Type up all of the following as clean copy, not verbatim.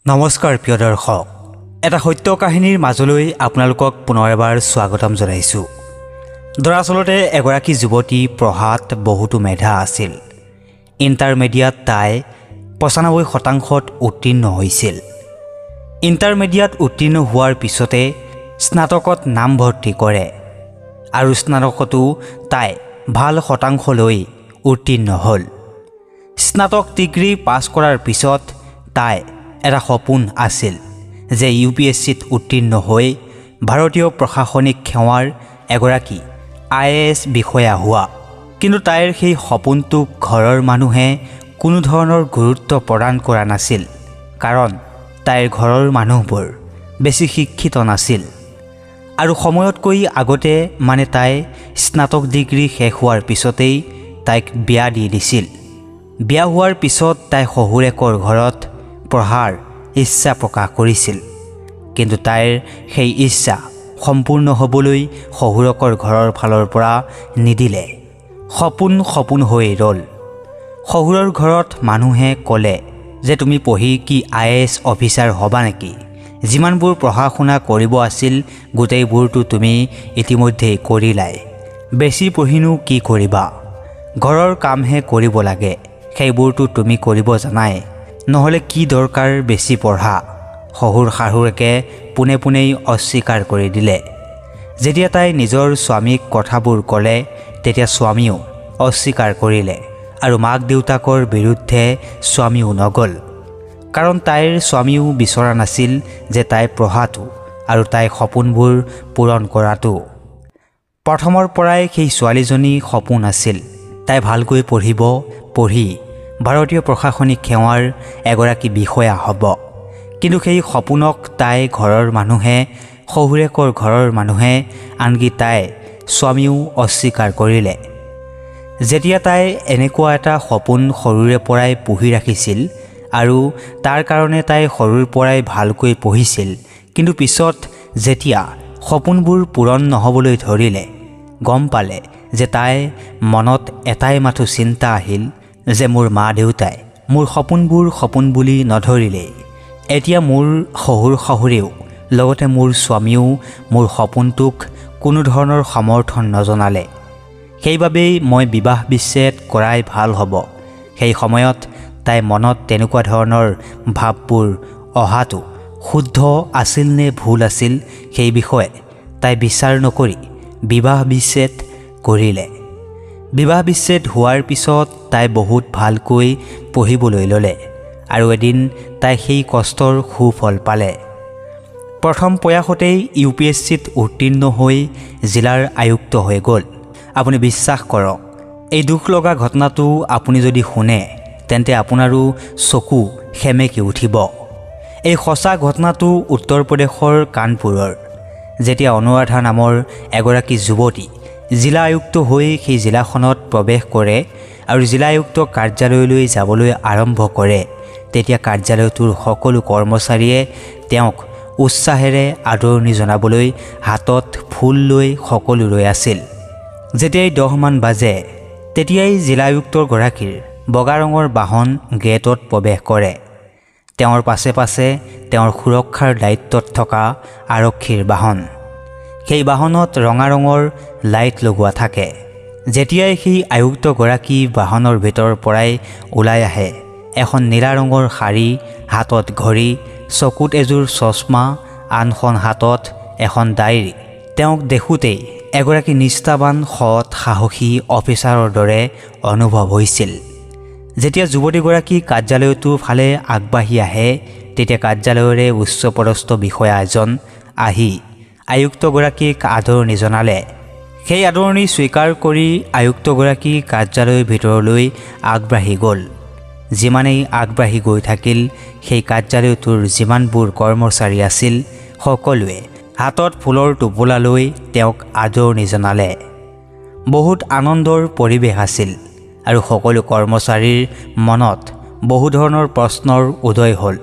নমস্কাৰ প্ৰিয় দৰ্শক, এটা সত্য কাহিনীৰ মাজলৈ আপোনালোকক পুনৰ এবাৰ স্বাগতম জনাইছোঁ। দৰাচলতে এগৰাকী যুৱতী পঢ়াত বহুতো মেধা আছিল। ইণ্টাৰমিডিয়েট তাই ৯৫% উত্তীৰ্ণ হৈছিল। ইণ্টাৰমিডিয়েট উত্তীৰ্ণ হোৱাৰ পিছতে স্নাতকত নামভৰ্তি কৰে আৰু স্নাতকতো তাই ভাল শতাংশ লৈ উত্তীৰ্ণ হ'ল। স্নাতক ডিগ্ৰী পাছ কৰাৰ পিছত তাই এটা সপোন আছিল যে UPSCত উত্তীৰ্ণ হৈ ভাৰতীয় প্ৰশাসনিক সেৱাৰ এগৰাকী IAS বিষয়া হোৱা। কিন্তু তাইৰ সেই সপোনটোক ঘৰৰ মানুহে কোনো ধৰণৰ গুৰুত্ব প্ৰদান কৰা নাছিল, কাৰণ তাইৰ ঘৰৰ মানুহবোৰ বেছি শিক্ষিত নাছিল আৰু সময়তকৈ আগতে তাই স্নাতক ডিগ্ৰী শেষ হোৱাৰ পিছতেই তাইক বিয়া দি দিছিল। বিয়া হোৱাৰ পিছত তাই শহুৰেকৰ ঘৰত পঢ়াৰ ইচ্ছা প্ৰকাশ কৰিছিল, কিন্তু তাইৰ সেই ইচ্ছা সম্পূৰ্ণ হ'বলৈ শহুৰেকৰ ঘৰৰ ফালৰ পৰা নিদিলে। সপোন হৈ ৰ'ল। শহুৰৰ ঘৰত মানুহে ক'লে যে তুমি পঢ়ি কি IAS অফিচাৰ হ'বা নেকি? যিমানবোৰ পঢ়া শুনা কৰিব আছিল গোটেইবোৰতো তুমি ইতিমধ্যেই কৰিলাই, বেছি পঢ়িনো কি কৰিবা? ঘৰৰ কামহে কৰিব লাগে, সেইবোৰতো তুমি কৰিব জানাই, নহ'লে কি দৰকাৰ বেছি পঢ়া? শহুৰ শাহুৱেকে পোনেই অস্বীকাৰ কৰি দিলে। যেতিয়া তাই নিজৰ স্বামীক কথাবোৰ ক'লে তেতিয়া স্বামীও অস্বীকাৰ কৰিলে আৰু মাক দেউতাকৰ বিৰুদ্ধে স্বামীও নগ'ল, কাৰণ তাইৰ স্বামীও বিচৰা নাছিল যে তাই পঢ়াটো আৰু তাইৰ সপোনবোৰ পূৰণ কৰাটো। প্ৰথমৰ পৰাই সেই ছোৱালীজনী সপোন আছিল তাই ভালকৈ পঢ়ি ভাৰতীয় প্ৰশাসনিক সেৱাৰ এগৰাকী বিষয়া হ'ব। কিন্তু সেই সপোনক তাই ঘৰৰ মানুহে, শহুৰেকৰ ঘৰৰ মানুহে, আনকি তাই স্বামীও অস্বীকাৰ কৰিলে। যেতিয়া তাই এনেকুৱা এটা সপোন সৰুৰে পৰাই পুহি ৰাখিছিল আৰু তাৰ কাৰণে তাই সৰুৰ পৰাই ভালকৈ পঢ়িছিল, কিন্তু পিছত যেতিয়া সপোনবোৰ পূৰণ নহ'বলৈ ধৰিলে, গম পালে যে তাই মনত এটাই মাথো চিন্তা আহিল যে মোৰ মা দেউতাই মোৰ সপোনবোৰ সপোন বুলি নধৰিলেই, এতিয়া মোৰ শহুৰ শাহুৰেও লগতে মোৰ স্বামীও মোৰ সপোনটোক কোনো ধৰণৰ সমৰ্থন নজনালে। সেইবাবেই মই বিবাহ বিচ্ছেদ কৰাই ভাল হ'ব। সেই সময়ত তাই মনত তেনেকুৱা ধৰণৰ ভাৱবোৰ অহাটো শুদ্ধ আছিল নে ভুল আছিল সেই বিষয়ে তাই বিচাৰ নকৰি বিবাহ বিচ্ছেদ কৰিলে। বিবাহ বিচ্ছেদ হোৱাৰ পিছত তাই বহুত ভালকৈ পঢ়িবলৈ ল'লে আৰু এদিন তাই সেই কষ্টৰ সুফল পালে। প্ৰথম প্ৰয়াসতেই UPSCত উত্তীৰ্ণ হৈ জিলাৰ আয়ুক্ত হৈ গ'ল। আপুনি বিশ্বাস কৰক, এই দুখ লগা ঘটনাটো আপুনি যদি শুনে তেন্তে আপোনাৰো চকু সেমেকি উঠিব। এই সঁচা ঘটনাটো উত্তৰ প্ৰদেশৰ কানপুৰৰ। যেতিয়া অনুৰাধা নামৰ এগৰাকী যুৱতী জিলা আয়ুক্ত হৈ সেই জিলাখনত প্ৰৱেশ কৰে আৰু জিলা আয়ুক্ত কাৰ্যালয়লৈ যাবলৈ আৰম্ভ কৰে, তেতিয়া কাৰ্যালয়টোৰ সকলো কৰ্মচাৰীয়ে তেওঁক উৎসাহেৰে আদৰণি জনাবলৈ হাতত ফুল লৈ সকলো ৰৈ আছিল। যেতিয়াই 10 মান বাজে তেতিয়াই জিলা আয়ুক্তগৰাকীৰ বগা ৰঙৰ বাহন গেটত প্ৰৱেশ কৰে। তেওঁৰ পাছে পাছে তেওঁৰ সুৰক্ষাৰ দায়িত্বত থকা আৰক্ষীৰ বাহন। সেই বাহনত ৰঙা ৰঙৰ লাইট লগোৱা থাকে। যেতিয়াই সেই আয়ুক্তগৰাকী বাহনৰ ভিতৰৰ পৰাই ওলাই আহে, এখন নীলা ৰঙৰ শাৰী, হাতত ঘড়ী, চকুত এযোৰ চশমা, আনখন হাতত এখন ডায়েৰী, তেওঁক দেখোঁতেই এগৰাকী নিষ্ঠাবান সৎ সাহসী অফিচাৰৰ দৰে অনুভৱ হৈছিল। যেতিয়া যুৱতীগৰাকী কাৰ্যালয়টোৰ ফালে আগবাঢ়ি আহে তেতিয়া কাৰ্যালয়ৰে উচ্চপদস্থ বিষয়া এজন আহি আয়ুক্তগৰাকীক আদৰণি জনালে। সেই আদৰণি স্বীকাৰ কৰি আয়ুক্তগৰাকী কাৰ্যালয়ৰ ভিতৰলৈ আগবাঢ়ি গ'ল। যিমানেই আগবাঢ়ি গৈ থাকিল সেই কাৰ্যালয়টোৰ যিমানবোৰ কৰ্মচাৰী আছিল সকলোৱে হাতত ফুলৰ টোপোলা লৈ তেওঁক আদৰণি জনালে। বহুত আনন্দৰ পৰিৱেশ আছিল আৰু সকলো কৰ্মচাৰীৰ মনত বহু ধৰণৰ প্ৰশ্নৰ উদয় হ'ল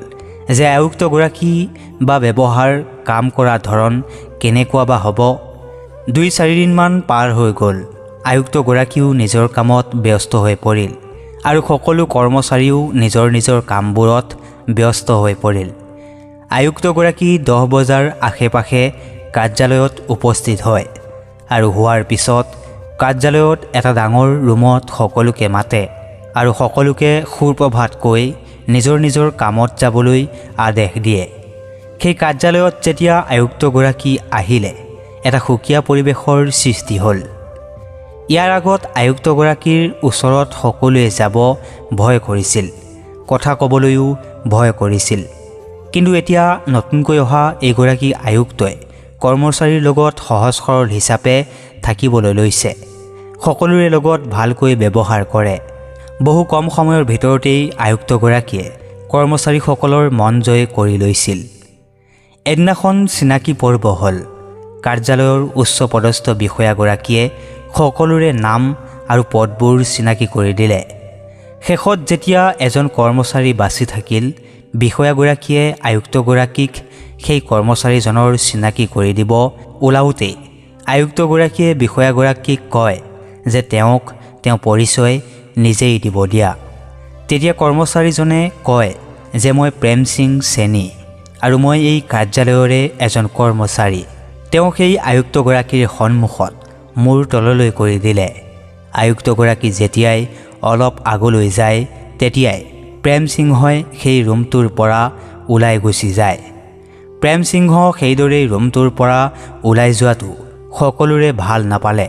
যে আয়ুক্তগৰাকী বা ব্যৱহাৰ, কাম কৰা ধৰণ কেনেকুৱা বা হ'ব। 2-4 দিনমান পাৰ হৈ গ'ল। আয়ুক্তগৰাকীও নিজৰ কামত ব্যস্ত হৈ পৰিল আৰু সকলো কৰ্মচাৰীও নিজৰ কামবোৰত ব্যস্ত হৈ পৰিল। আয়ুক্তগৰাকী 10 বজাৰ আশে-পাশে কাৰ্যালয়ত উপস্থিত হয় আৰু হোৱাৰ পিছত কাৰ্যালয়ত এটা ডাঙৰ ৰুমত সকলোকে মাতে আৰু সকলোকে সুপ্ৰভাত কৈ নিজৰ নিজৰ কামত যাবলৈ আদেশ দিয়ে। সেই কাৰ্যালয়ত যেতিয়া আয়ুক্তগৰাকী আহিলে এটা সুকীয়া পৰিৱেশৰ সৃষ্টি হ'ল। ইয়াৰ আগত আয়ুক্তগৰাকীৰ ওচৰত সকলোৱে যাব ভয় কৰিছিল, কথা ক'বলৈও ভয় কৰিছিল। কিন্তু এতিয়া নতুনকৈ অহা এইগৰাকী আয়ুক্তই কৰ্মচাৰীৰ লগত সহজ সৰল হিচাপে থাকিবলৈ লৈছে, সকলোৰে লগত ভালকৈ ব্যৱহাৰ কৰে। বহু কম সময়ৰ ভিতৰতেই আয়ুক্তগৰাকীয়ে কৰ্মচাৰীসকলৰ মন জয় কৰি লৈছিল। এদিনাখন চিনাকি পৰ্ব হ'ল। কাৰ্যালয়ৰ উচ্চপদস্থ বিষয়াগৰাকীয়ে সকলোৰে নাম আৰু পদবোৰ চিনাকি কৰি দিলে। শেষত যেতিয়া এজন কৰ্মচাৰী বাচি থাকিল, বিষয়াগৰাকীয়ে আয়ুক্তগৰাকীক সেই কৰ্মচাৰীজনৰ চিনাকি কৰি দিব ওলাওঁতেই আয়ুক্তগৰাকীয়ে বিষয়াগৰাকীক কয় যে তেওঁ পৰিচয় নিজেই দিব দিয়া। তেতিয়া কৰ্মচাৰীজনে কয় যে মই প্ৰেম সিং চেনী আৰু মই এই কাৰ্যালয়ৰে এজন কৰ্মচাৰী। তেওঁ সেই আয়ুক্তগৰাকীৰ সন্মুখত মূৰ তললৈ কৰি দিলে। আয়ুক্তগৰাকী যেতিয়াই অলপ আগলৈ যায় তেতিয়াই প্ৰেম সিংহই সেই ৰুমটোৰ পৰা ওলাই গুচি যায়। প্ৰেম সিংহ সেইদৰেই ৰুমটোৰ পৰা ওলাই যোৱাটো সকলোৰে ভাল নাপালে।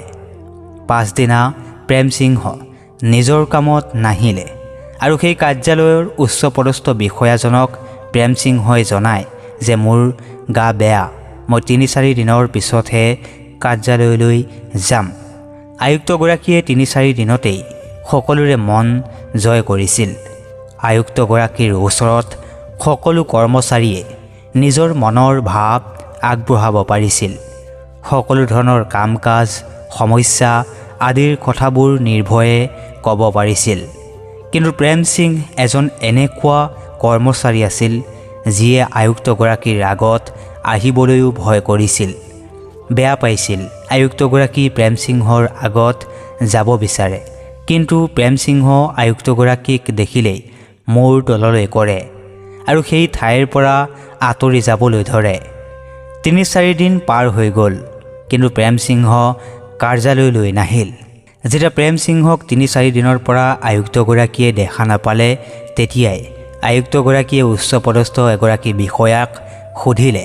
পাছদিনা প্ৰেম সিংহ নিজৰ কামত নাহিলে আৰু সেই কাৰ্যালয়ৰ উচ্চপদস্থ বিষয়াজনক প্ৰেম সিংহই জনায় যে মোৰ গা বেয়া, মই 3-4 দিনৰ পিছতহে কাৰ্যালয়লৈ যাম। আয়ুক্তগৰাকীয়ে 3-4 দিনতেই সকলোৰে মন জয় কৰিছিল। আয়ুক্তগৰাকীৰ ওচৰত সকলো কৰ্মচাৰীয়ে নিজৰ মনৰ ভাৱ আগবঢ়াব পাৰিছিল। সকলো ধৰণৰ কাম কাজ, সমস্যা আদিৰ কথাবোৰ নিৰ্ভয়ে ক'ব পাৰিছিল। কিন্তু প্ৰেম সিং এজন এনেকুৱা কৰ্মচাৰী আছিল যিয়ে আয়ুক্তগৰাকীৰ আগত আহিবলৈও ভয় কৰিছিল, বেয়া পাইছিল। আয়ুক্তগৰাকী প্ৰেম সিংহৰ আগত যাব বিচাৰে, কিন্তু প্ৰেম সিংহ আয়ুক্তগৰাকীক দেখিলেই মূৰ তললৈ কৰে আৰু সেই ঠাইৰ পৰা আঁতৰি যাবলৈ ধৰে। 3-4 দিন পাৰ হৈ গ'ল, কিন্তু প্ৰেম সিংহ কাৰ্যালয়লৈ নাহিল। যেতিয়া প্ৰেম সিংহক 3-4 দিনৰ পৰা আয়ুক্তগৰাকীয়ে দেখা নাপালে, তেতিয়াই আয়ুক্তগৰাকীয়ে উচ্চপদস্থ এগৰাকী বিষয়াক সুধিলে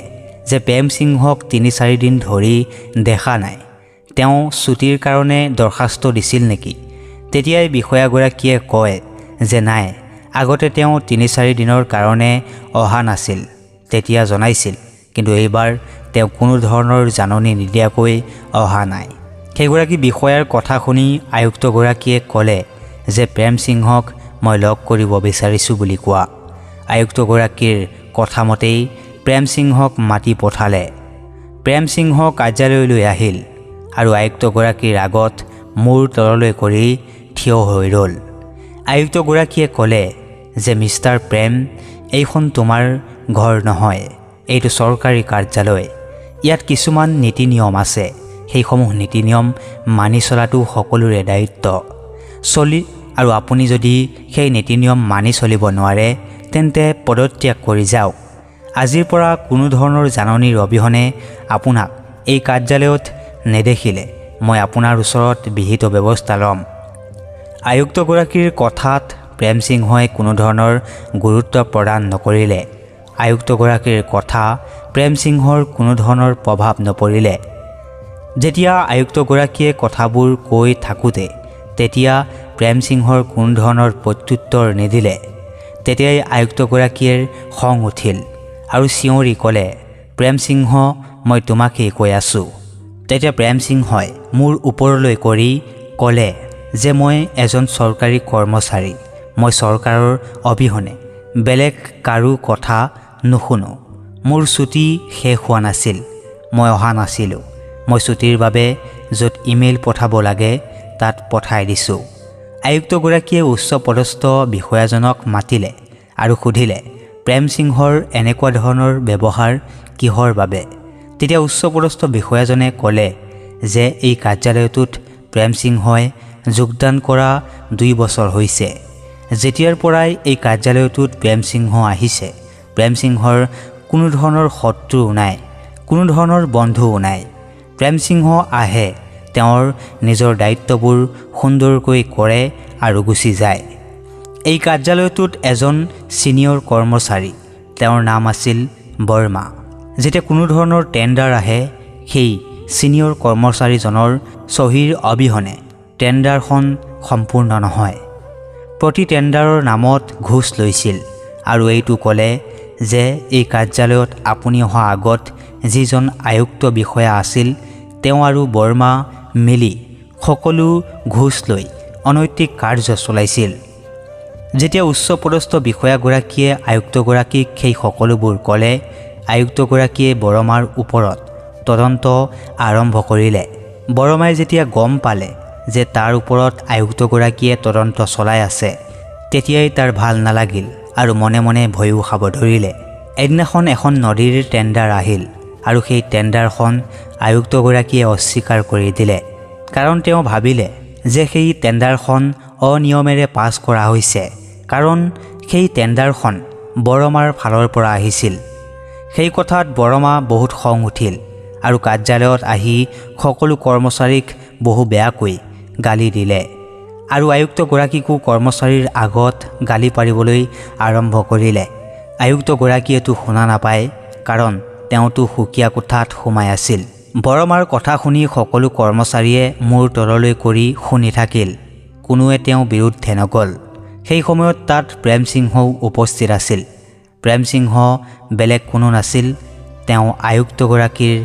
যে প্ৰেম সিংহক 3-4 দিন ধৰি দেখা নাই, তেওঁ ছুটিৰ কাৰণে দৰখাস্ত দিছিল নেকি? তেতিয়াই বিষয়াগৰাকীয়ে কয় যে নাই, আগতে তেওঁ 3-4 দিনৰ কাৰণে অহা নাছিল, তেতিয়া জনাইছিল, কিন্তু এইবাৰ তেওঁ কোনো ধৰণৰ জাননী নিদিয়াকৈ অহা নাই। সেইগৰাকী বিষয়াৰ কথা শুনি আয়ুক্তগৰাকীয়ে ক'লে যে প্ৰেম সিংহক মই লগ কৰিব বিচাৰিছোঁ বুলি কোৱা। আয়ুক্তগৰাকীৰ কথামতেই প্ৰেম সিংহক মাতি পঠালে। প্ৰেম সিংহ কাৰ্যালয়লৈ আহিল আৰু আয়ুক্তগৰাকীৰ আগত মূৰ তললৈ কৰি থিয় হৈ ৰ'ল। আয়ুক্তগৰাকীয়ে ক'লে যে মিষ্টাৰ প্ৰেম, এইখন তোমাৰ ঘৰ নহয়, এইটো চৰকাৰী কাৰ্যালয়। ইয়াত কিছুমান নীতি নিয়ম আছে, সেইসমূহ নীতি নিয়ম মানি চলাটো সকলোৰে দায়িত্ব। আৰু আপুনি যদি সেই নীতি নিয়ম মানি চলিব নোৱাৰে তেন্তে পদত্যাগ কৰি যাওক। আজিৰ পৰা কোনো ধৰণৰ জাননীৰ অবিহনে আপোনাক এই কাৰ্যালয়ত নেদেখিলে মই আপোনাৰ ওচৰত বিহিত ব্যৱস্থা ল'ম। আয়ুক্তগৰাকীৰ কথাত প্ৰেম সিংহই কোনো ধৰণৰ গুৰুত্ব প্ৰদান নকৰিলে। আয়ুক্তগৰাকীৰ কথা প্ৰেম সিংহৰ কোনো ধৰণৰ প্ৰভাৱ নপৰিলে। যেতিয়া আয়ুক্তগৰাকীয়ে কথাবোৰ কৈ থাকোঁতে তেতিয়া প্ৰেম সিংহৰ কোনো ধৰণৰ প্ৰত্যুত্তৰ নিদিলে। তেতিয়াই আয়ুক্তগৰাকীৰ খং উঠিল আৰু চিঞৰি ক'লে, প্ৰেম সিংহ, মই তোমাকেই কৈ আছোঁ। তেতিয়া প্ৰেম সিংহই মূৰ ওপৰলৈ কৰি ক'লে যে মই এজন চৰকাৰী কৰ্মচাৰী, মই চৰকাৰৰ অবিহনে বেলেগ কাৰো কথা নুশুনো। মোৰ ছুটি শেষ হোৱা নাছিল, মই অহা নাছিলোঁ। মই ছুটিৰ বাবে য'ত ইমেইল পঠাব লাগে তাত পঠাই দিছোঁ। আয়ুক্তগৰাকীয়ে উচ্চপদস্থ বিষয়াজনক মাতিলে আৰু সুধিলে প্ৰেম সিংহৰ এনেকুৱা ধৰণৰ ব্যৱহাৰ কিহৰ বাবে। তেতিয়া উচ্চপদস্থ বিষয়াজনে ক'লে যে এই কাৰ্যালয়টোত প্ৰেম সিংহই যোগদান কৰা 2 বছৰ হৈছে। যেতিয়াৰ পৰাই এই কাৰ্যালয়টোত প্ৰেম সিংহ আহিছে, প্ৰেম সিংহৰ কোনো ধৰণৰ শত্ৰুও নাই, কোনো ধৰণৰ বন্ধুও নাই। প্ৰেমসিংহ আহে, তেওঁৰ নিজৰ দায়িত্ববোৰ সুন্দৰকৈ কৰে আৰু গুচি যায়। এই কাৰ্যালয়টোত এজন ছিনিয়ৰ কৰ্মচাৰী, তেওঁৰ নাম আছিল বৰ্মা। যেতিয়া কোনো ধৰণৰ টেণ্ডাৰ আহে, সেই ছিনিয়ৰ কৰ্মচাৰীজনৰ চহীৰ অবিহনে টেণ্ডাৰখন সম্পূৰ্ণ নহয়। প্ৰতি টেণ্ডাৰৰ নামত ঘোষ লৈছিল আৰু এইটো ক'লে যে এই কাৰ্যালয়ত আপুনি অহা আগত যিজন আয়ুক্ত বিষয়া আছিল, তেওঁ আৰু বৰ্মা মিলি সকলো ঘোষ লৈ অনৈতিক কাৰ্য চলাইছিল। যেতিয়া উচ্চপদস্থ বিষয়াগৰাকীয়ে আয়ুক্তগৰাকীক সেই সকলোবোৰ ক'লে, আয়ুক্তগৰাকীয়ে বৰ্মাৰ ওপৰত তদন্ত আৰম্ভ কৰিলে। বৰ্মাই যেতিয়া গম পালে যে তাৰ ওপৰত আয়ুক্তগৰাকীয়ে তদন্ত চলাই আছে, তেতিয়াই তাৰ ভাল নালাগিল আৰু মনে মনে ভয়ো খাব ধৰিলে। এদিনাখন এখন নদীৰ টেণ্ডাৰ আহিল আৰু সেই টেণ্ডাৰখন আয়ুক্তগৰাকীয়ে অস্বীকাৰ কৰি দিলে, কাৰণ তেওঁ ভাবিলে যে সেই টেণ্ডাৰখন অনিয়মেৰে পাছ কৰা হৈছে, কাৰণ সেই টেণ্ডাৰখন বৰ্মাৰ ফালৰ পৰা আহিছিল। সেই কথাত বৰ্মা বহুত খং উঠিল আৰু কাৰ্যালয়ত আহি সকলো কৰ্মচাৰীক বহু বেয়াকৈ গালি দিলে আৰু আয়ুক্তগৰাকীকো কৰ্মচাৰীৰ আগত গালি পাৰিবলৈ আৰম্ভ কৰিলে। আয়ুক্তগৰাকীয়েতো শুনা নাপায়, কাৰণ তেওঁতো সুকীয়া কোঠাত সোমাই আছিল। বৰ্মাৰ কথা শুনি সকলো কৰ্মচাৰীয়ে মূৰ তললৈ কৰি শুনি থাকিল, কোনোৱে তেওঁৰ বিৰুদ্ধে নগ'ল। সেই সময়ত তাত প্ৰেমসিংহও উপস্থিত আছিল। প্ৰেমসিংহ বেলেগ কোনো নাছিল, তেওঁ আয়ুক্তগৰাকীৰ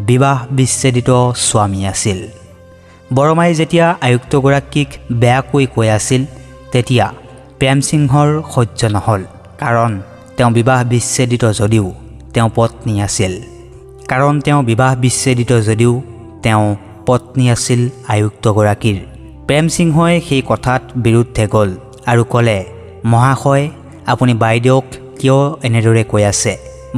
বিবাহ বিচ্ছেদিত স্বামী আছিল। বৰ্মাই যেতিয়া আয়ুক্তগৰাকীক বেয়াকৈ কৈ আছিল, তেতিয়া প্ৰেমসিংহৰ সহ্য নহ'ল, কাৰণ তেওঁ বিবাহ বিচ্ছেদিত যদিও তেওঁ পত্নী আছিল। তেওঁ পত্নী আছিল আয়ুক্তগৰাকীৰ। প্ৰেমসিংহই সেই কথাত বিৰুদ্ধে গ'ল আৰু ক'লে, মহাশয়, আপুনি বাইদেউক কিয় এনেদৰে কৈ আছে?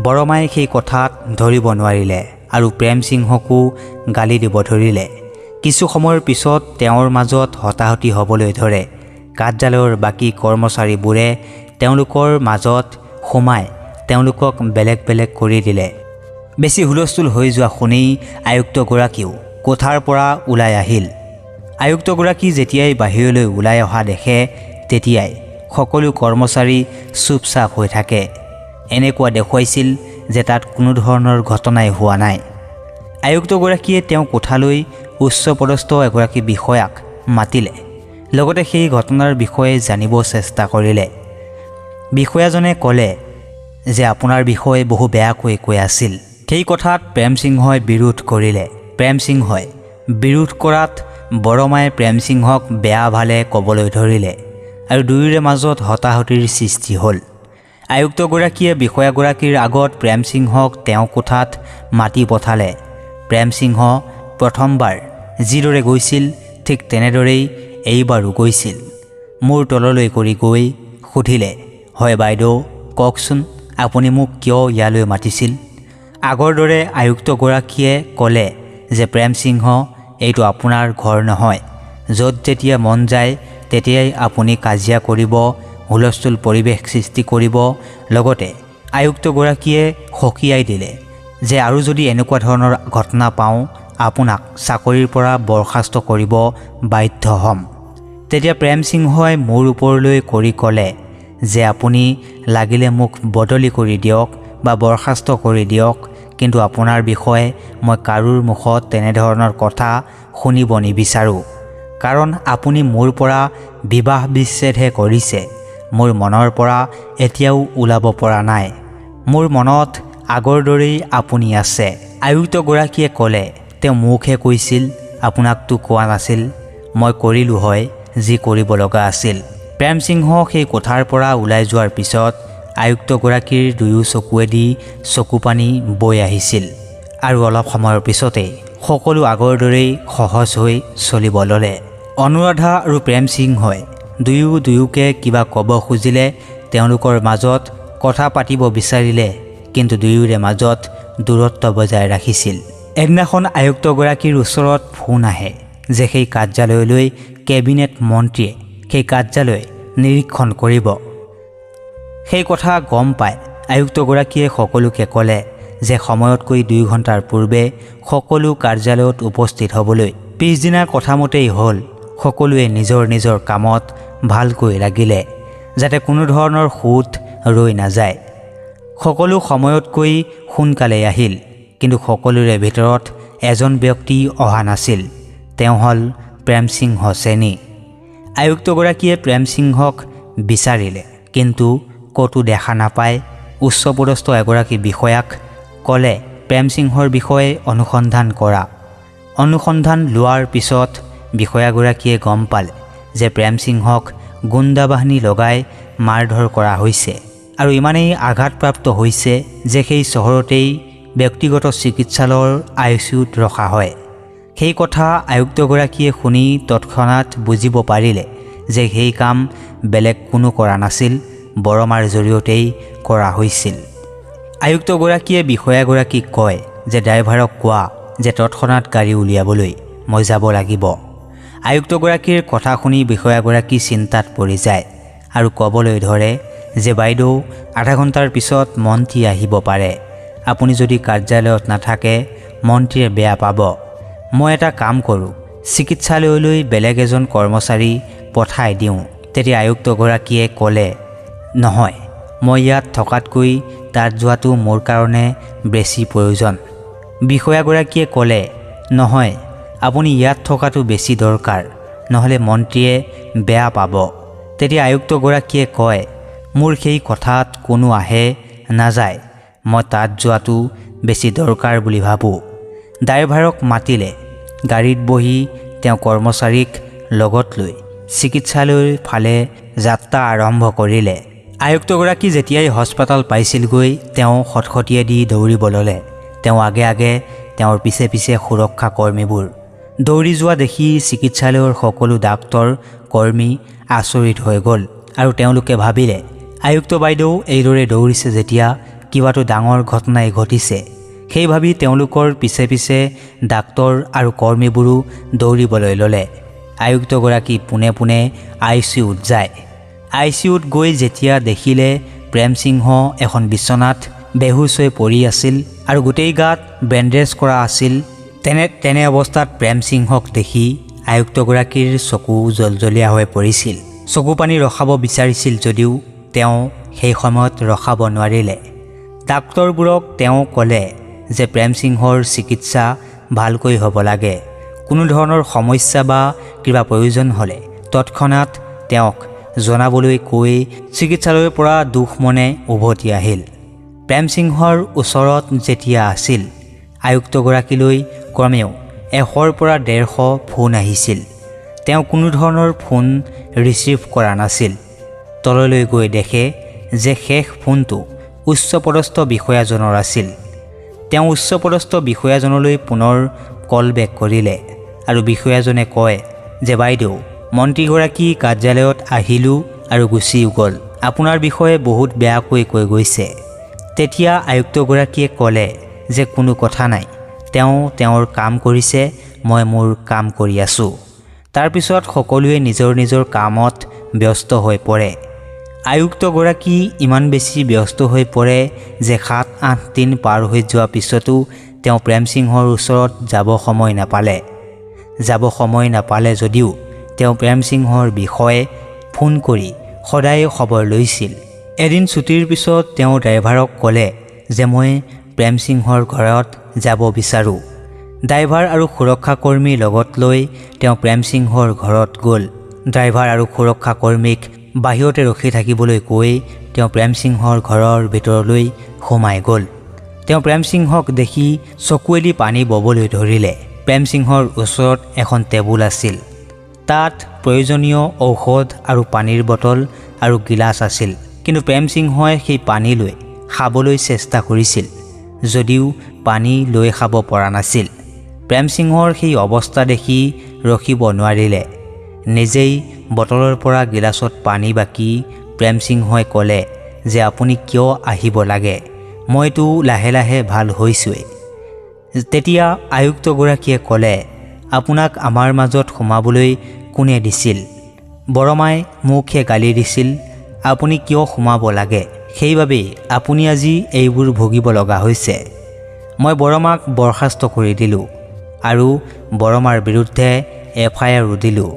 বৰ্মাই সেই কথাত ধৰিব নোৱাৰিলে আৰু প্ৰেমসিংহকো গালি দিব ধৰিলে। কিছু সময়ৰ পিছত তেওঁৰ মাজত হতাহতি হ'বলৈ ধৰে। কাৰ্যালয়ৰ বাকী কৰ্মচাৰীবোৰে তেওঁলোকৰ মাজত সোমাই তেওঁলোকক বেলেগ বেলেগ কৰি দিলে। বেছি হুলস্থুল হৈ যোৱা শুনি আয়ুক্তগৰাকীও কোঠাৰ পৰা ওলাই আহিল। আয়ুক্তগৰাকী যেতিয়াই বাহিৰলৈ ওলাই অহা দেখে, তেতিয়াই সকলো কৰ্মচাৰী চুপচাপ হৈ থাকে। এনেকুৱা দেখুৱাইছিল যে তাত কোনো ধৰণৰ ঘটনাই হোৱা নাই। আয়ুক্তগৰাকীয়ে তেওঁ কোঠালৈ উচ্চপদস্থ এগৰাকী বিষয়াক মাতিলে, লগতে সেই ঘটনাৰ বিষয়ে জানিব চেষ্টা কৰিলে। বিষয়াজনে ক'লে যে আপোনাৰ বিষয়ে বহু বেয়াকৈ কৈ আছিল। সেই কথাত প্ৰেমসিংহই বিৰোধ কৰিলে। প্ৰেমসিংহই বিৰোধ কৰাত বৰ্মাই প্ৰেমসিংহক বেয়া ভালে ক'বলৈ ধৰিলে আৰু দুয়োৰে মাজত হতাহতিৰ সৃষ্টি হ'ল। আয়ুক্তগৰাকীয়ে বিষয়াগৰাকীৰ আগত প্ৰেমসিংহক তেওঁ কোঠাত মাতি পঠালে। প্ৰেমসিংহ প্ৰথমবাৰ যিদৰে গৈছিল, ঠিক তেনেদৰেই এইবাৰো গৈছিল। মূৰ তললৈ কৰি গৈ সুধিলে, হয় বাইদেউ, কওকচোন, আপুনি মোক কিয় ইয়ালৈ মাতিছিল? আগৰ দৰে আয়ুক্তগৰাকীয়ে ক'লে যে প্ৰেমসিংহ, এইটো আপোনাৰ ঘৰ নহয়। য'ত যেতিয়া মন যায় তেতিয়াই আপুনি কাজিয়া কৰিব, হুলস্থুল পৰিৱেশ সৃষ্টি কৰিব। লগতে আয়ুক্তগৰাকীয়ে সকীয়াই দিলে যে আৰু যদি এনেকুৱা ধৰণৰ ঘটনা পাওঁ, আপোনাক চাকৰিৰ পৰা বৰখাস্ত কৰিব বাধ্য হ'ম। তেতিয়া প্ৰেমসিংহই মূৰ ওপৰলৈ কৰি ক'লে যে আপুনি লাগিলে মোক বদলি কৰি দিয়ক বা বৰখাস্ত কৰি দিয়ক, কিন্তু আপোনাৰ বিষয়ে মই কাৰোৰ মুখত তেনেধৰণৰ কথা শুনিব নিবিচাৰোঁ, কাৰণ আপুনি মোৰ পৰা বিবাহ বিচ্ছেদহে কৰিছে। মোৰ মনৰ পৰা এতিয়াও ওলাব পৰা নাই। মোৰ মনত আগৰ দৰেই আপুনি আছে। আয়ুক্তগৰাকীয়ে ক'লে, তেওঁ মোকহে কৈছিল, আপোনাকতো কোৱা নাছিল। মই কৰিলোঁ হয় যি কৰিব লগা আছিল। প্ৰেমসিংহ সেই কোঠাৰ পৰা ওলাই যোৱাৰ পিছত আয়ুক্তগৰাকীৰ দুয়ো চকুৱেদি চকুপানী বৈ আহিছিল আৰু অলপ সময়ৰ পিছতেই সকলো আগৰ দৰেই সহজ হৈ চলিব ল'লে। অনুৰাধা আৰু প্ৰেমসিংহই দুয়োকে কিবা ক'ব খুজিলে, তেওঁলোকৰ মাজত কথা পাতিব বিচাৰিলে, কিন্তু দুয়োৰে মাজত দূৰত্ব বজাই ৰাখিছিল। এদিনাখন আয়ুক্তগৰাকীৰ ওচৰত ফোন আহে যে সেই কাৰ্যালয়লৈ কেবিনেট মন্ত্ৰীয়ে সেই কাৰ্যালয় নিৰীক্ষণ কৰিব। সেই কথা গম পাই আয়ুক্তগৰাকীয়ে সকলোকে ক'লে যে সময়তকৈ 2 ঘণ্টাৰ পূৰ্বে সকলো কাৰ্যালয়ত উপস্থিত হ'বলৈ। পিছদিনাৰ কথামতেই হ'ল। সকলোৱে নিজৰ নিজৰ কামত ভালকৈ লাগিলে যাতে কোনো ধৰণৰ খুঁত ৰৈ নাযায়। সকলো সময়তকৈ সোনকালে আহিল, কিন্তু সকলোৰে ভিতৰত এজন ব্যক্তি অহা নাছিল। তেওঁ হ'ল প্ৰেমসিংহ সেনী। আয়ুক্তগৰাকীয়ে প্ৰেমসিংহক বিচাৰিলে, কিন্তু ক'তো দেখা নাপায়। উচ্চপদস্থ এগৰাকী বিষয়াক ক'লে প্ৰেমসিংহৰ বিষয়ে অনুসন্ধান কৰা। অনুসন্ধান লোৱাৰ পিছত বিষয়াগৰাকীয়ে গম পালে যে প্ৰেমসিংহক গুণ্ডা বাহিনী লগাই মাৰধৰ কৰা হৈছে আৰু ইমানেই আঘাতপ্ৰাপ্ত হৈছে যে সেই চহৰতেই ব্যক্তিগত চিকিৎসালয়ৰ ICUত ৰখা হয়। সেই কথা আয়ুক্তগৰাকীয়ে শুনি তৎক্ষণাত বুজিব পাৰিলে যে সেই কাম বেলেগ কোনো কৰা নাছিল, বৰমাৰ জৰিয়তেই কৰা হৈছিল। আয়ুক্তগৰাকীয়ে বিষয়াগৰাকীক কয় যে ড্ৰাইভাৰক কোৱা যে তৎক্ষণাত গাড়ী উলিয়াবলৈ, মই যাব লাগিব। আয়ুক্তগৰাকীৰ কথা শুনি বিষয়াগৰাকী চিন্তাত পৰি যায় আৰু ক'বলৈ ধৰে যে বাইদেউ, আধা ঘণ্টাৰ পিছত মন্ত্ৰী আহিব পাৰে। আপুনি যদি কাৰ্যালয়ত নাথাকে মন্ত্ৰীয়ে বেয়া পাব। মই এটা কাম কৰোঁ, চিকিৎসালয়লৈ বেলেগ এজন কৰ্মচাৰী পঠাই দিওঁ। তেতিয়া আয়ুক্তগৰাকীয়ে ক'লে, নহয়, মই ইয়াত থকাতকৈ তাত যোৱাটো মোৰ কাৰণে বেছি প্ৰয়োজন। বিষয়াগৰাকীয়ে ক'লে, নহয়, আপুনি ইয়াত থকাটো বেছি দৰকাৰ, নহ'লে মন্ত্ৰীয়ে বেয়া পাব। তেতিয়া আয়ুক্তগৰাকীয়ে কয়, মোৰ সেই কথাত কোনো আহে নাযায়, মই তাত যোৱাটো বেছি দৰকাৰ বুলি ভাবোঁ। ড্ৰাইভাৰক মাতিলে। গাড়ীত বহি তেওঁ কৰ্মচাৰীক লগত লৈ চিকিৎসালয়ৰ ফালে যাত্ৰা আৰম্ভ কৰিলে। আয়ুক্তগৰাকী যেতিয়াই হস্পিটাল পাইছিলগৈ তেওঁ খটখটিয়ে দি দৌৰিব ল'লে। তেওঁ আগে আগে, তেওঁৰ পিছে পিছে সুৰক্ষা কৰ্মীবোৰ। দৌৰি যোৱা দেখি চিকিৎসালয়ৰ সকলো ডাক্তৰ কৰ্মী আচৰিত হৈ গ'ল আৰু তেওঁলোকে ভাবিলে আয়ুক্ত বাইদেউ এইদৰে দৌৰিছে যেতিয়া কিবাটো ডাঙৰ ঘটনাই ঘটিছে। সেই ভাবি তেওঁলোকৰ পিছে পিছে ডাক্তৰ আৰু কৰ্মীবোৰো দৌৰিবলৈ ল'লে। আয়ুক্তগৰাকী পোনে পোনে ICUত যায়। ICUত গৈ যেতিয়া দেখিলে প্ৰেমসিংহ এখন বিচনাত বেহুচ হৈ পৰি আছিল আৰু গোটেই গাত বেণ্ডেজ কৰা আছিল, তেনে অৱস্থাত প্ৰেমসিংহক দেখি আয়ুক্তগৰাকীৰ চকু জলজলীয়া হৈ পৰিছিল। চকু পানী ৰখাব বিচাৰিছিল যদিও তেওঁ সেই সময়ত ৰখাব নোৱাৰিলে। ডাক্তৰবোৰক তেওঁ ক'লে যে প্ৰেমসিংহৰ চিকিৎসা ভালকৈ হ'ব লাগে। কোনো ধৰণৰ সমস্যা বা কিবা প্ৰয়োজন হ'লে তৎক্ষণাত তেওঁক জনাবলৈ কৈ চিকিৎসালয়ৰ পৰা দুখ মনে উভতি আহিল। প্ৰেমসিংহৰ ওচৰত যেতিয়া আছিল, আয়ুক্তগৰাকীলৈ ক্ৰমেও 100ৰ পৰা 150 ফোন আহিছিল। তেওঁ কোনো ধৰণৰ ফোন ৰিচিভ কৰা নাছিল। তললৈ গৈ দেখে যে শেষ ফোনটো উচ্চপদস্থ বিষয়াজনৰ আছিল। তেওঁ উচ্চপদস্থ বিষয়াজনলৈ পুনৰ কল বেক কৰিলে আৰু বিষয়াজনে কয় যে বাইদেউ, মন্ত্ৰীগৰাকী কাৰ্যালয়ত আহিলোঁ আৰু গুচিও গ'ল। আপোনাৰ বিষয়ে বহুত বেয়াকৈ কৈ গৈছে। তেতিয়া আয়ুক্তগৰাকীয়ে ক'লে যে কোনো কথা নাই, তেওঁ তেওঁৰ কাম কৰিছে, মই মোৰ কাম কৰি আছোঁ। তাৰপিছত সকলোৱে নিজৰ নিজৰ কামত ব্যস্ত হৈ পৰে। আয়ুক্তগৰাকী ইমান বেছি ব্যস্ত হৈ পৰে যে 7-8 দিন পাৰ হৈ যোৱাৰ পিছতো তেওঁ প্ৰেমসিংহৰ ওচৰত যাব সময় নাপালে যদিও তেওঁ প্ৰেমসিংহৰ বিষয়ে ফোন কৰি সদায় খবৰ লৈছিল। এদিন ছুটিৰ পিছত তেওঁ ড্ৰাইভাৰক ক'লে যে মই প্ৰেমসিংহৰ ঘৰত যাব বিচাৰোঁ। ড্ৰাইভাৰ আৰু সুৰক্ষা কৰ্মী লগত লৈ তেওঁ প্ৰেমসিংহৰ ঘৰত গ'ল। ড্ৰাইভাৰ আৰু সুৰক্ষা কৰ্মীক বাহিৰতে ৰখি থাকিবলৈ কৈ তেওঁ প্ৰেমসিংহৰ ঘৰৰ ভিতৰলৈ সোমাই গ'ল। তেওঁ প্ৰেমসিংহক দেখি চকুৱেদি পানী ববলৈ ধৰিলে। প্ৰেমসিংহৰ ওচৰত এখন টেবুল আছিল। তাত প্ৰয়োজনীয় ঔষধ আৰু পানীৰ বটল আৰু গিলাচ আছিল। কিন্তু প্ৰেমসিংহই সেই পানী লৈ খাবলৈ চেষ্টা কৰিছিল যদিও পানী লৈ খাব পৰা নাছিল। প্ৰেমসিংহৰ সেই অৱস্থা দেখি ৰখিব নোৱাৰিলে। নিজেই বটলৰ পৰা গিলাচত পানী বাকি প্ৰেমসিংহই ক'লে যে আপুনি কিয় আহিব লাগে, মইতো লাহে লাহে ভাল হৈছোঁৱেই। তেতিয়া আয়ুক্তগৰাকীয়ে ক'লে, আপোনাক আমাৰ মাজত সোমাবলৈ কোনে দিছিল? বৰমাই মোকহে গালি দিছিল। আপুনি কিয় সোমাব লাগে সেইবাবেই আপুনি আজি এইবোৰ ভুগিব লগা হৈছে। মই বৰমাক বৰখাস্ত কৰি দিলোঁ আৰু বৰমাৰ বিৰুদ্ধে FIR দিলোঁ।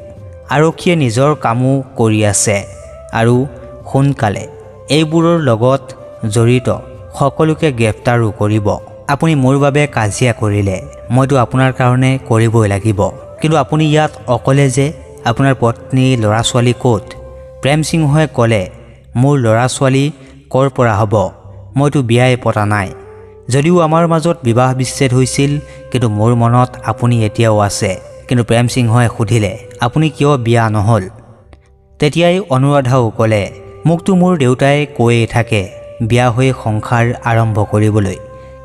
আৰক্ষীয়ে নিজৰ কামো কৰি আছে আৰু সোনকালে এইবোৰৰ লগত জড়িত সকলোকে গ্ৰেপ্তাৰো কৰিব। আপুনি মোৰ বাবে কাজিয়া কৰিলে, মইতো আপোনাৰ কাৰণে কৰিবই লাগিব। কিন্তু আপুনি ইয়াত অকলে যে, আপোনাৰ পত্নী ল'ৰা ছোৱালী ক'ত? প্ৰেম সিংহই ক'লে, মোৰ ল'ৰা ছোৱালী ক'ৰ পৰা হ'ব? মইতো বিয়াই পতা নাই। যদিও আমাৰ মাজত বিবাহ বিচ্ছেদ হৈছিল, কিন্তু মোৰ মনত আপুনি এতিয়াও আছে। কিন্তু প্ৰেম সিংহই সুধিলে, আপুনি কিয় বিয়া নহ'ল? তেতিয়াই অনুৰাধাও ক'লে, মোকতো মোৰ দেউতাই কৈয়ে থাকে বিয়া হৈ সংসাৰ আৰম্ভ কৰিবলৈ।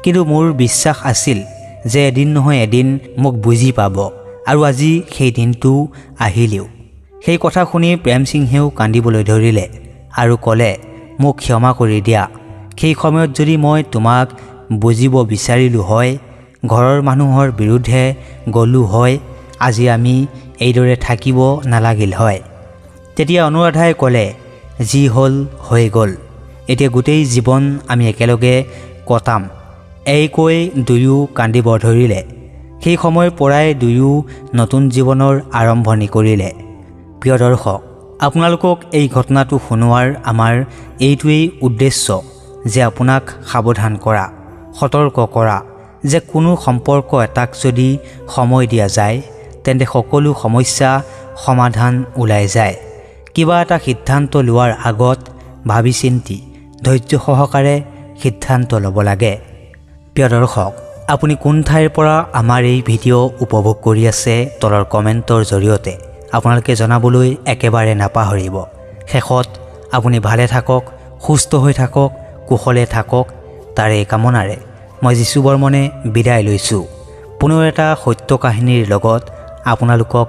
কিন্তু মোৰ বিশ্বাস আছিল যে এদিন নহয় এদিন মোক বুজি পাব, আৰু আজি সেই দিনটো আহিলেও। সেই কথা শুনি প্ৰেম সিংহেও কান্দিবলৈ ধৰিলে আৰু ক'লে, মোক ক্ষমা কৰি দিয়া। সেই সময়ত যদি মই তোমাক বুজিব বিচাৰিলোঁ হয়, ঘৰৰ মানুহৰ বিৰুদ্ধে গ'লোঁ হয়, আজি আমি এইদৰে থাকিব নালাগিল হয়। তেতিয়া অনুৰাধাই ক'লে, যি হ'ল হৈ গ'ল, এতিয়া গোটেই জীৱন আমি একেলগে কটাম। এই কৈ দুয়ো কান্দিব ধৰিলে। সেই সময়ৰ পৰাই দুয়ো নতুন জীৱনৰ আৰম্ভণি কৰিলে। প্ৰিয় দৰ্শক, আপোনালোকক এই ঘটনাটো শুনোৱাৰ আমাৰ এইটোৱেই উদ্দেশ্য যে আপোনাক সাৱধান কৰা, সতৰ্ক কৰা যে কোনো সম্পৰ্ক এটাক যদি সময় দিয়া যায়, তেন্তে সকলো সমস্যা সমাধান ওলাই যায়। কিবা এটা সিদ্ধান্ত লোৱাৰ আগত ভাবি চিন্তি ধৈৰ্য সহকাৰে সিদ্ধান্ত ল'ব লাগে। প্ৰিয় দৰ্শক, আপুনি কোন ঠাইৰ পৰা আমাৰ এই ভিডিঅ' উপভোগ কৰি আছে তলৰ কমেণ্টৰ জৰিয়তে আপোনালোকে জনাবলৈ একেবাৰে নাপাহৰিব। শেষত আপুনি ভালে থাকক, সুস্থ হৈ থাকক, কুশলে থাকক, তাৰে কামনাৰে মই যীশু বৰ্মনে বিদায় লৈছোঁ। পুনৰ এটা সত্য কাহিনীৰ লগত আপোনালোকক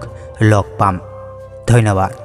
লগ পাম। ধন্যবাদ।